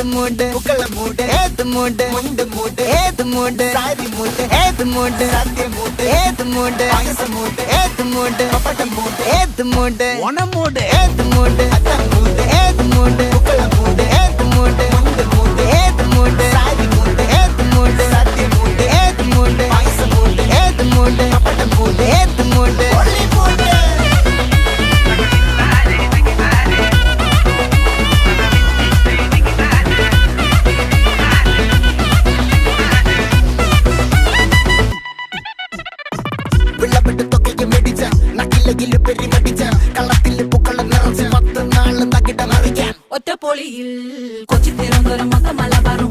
മൂട് പൂക്കള മൂട് ഏത് മൂട് മുണ്ട് മൂട് ഏത് മൂട് സാരി മൂട് ഏത് മൂട് സദ്യ മൂട് ഏത് മൂട് പായസ മൂട് ഏത് മൂട് പപ്പടം മൂട് ഏത് മൂട് ഓണം മൂട് ഏത് മൂട് അത്തം മൂട് ഏത് മൂട് പൂക്കള മൂട് ഏത് മൂട് മുണ്ട് മൂട് ഏത് മൂട് സാരി മൂട് ഏത് മൂട് സദ്യ മൂട് ഏത് മൂട് പായസ മൂട് ഏത് മൂട് പപ്പടം മൂട് ഏത് മൂട് ഒള്ളി മൂട് ഒറ്റപ്പൊളിയിൽ കൊച്ചി തിരുവനന്തപുരം മൊത്തം മലബാറും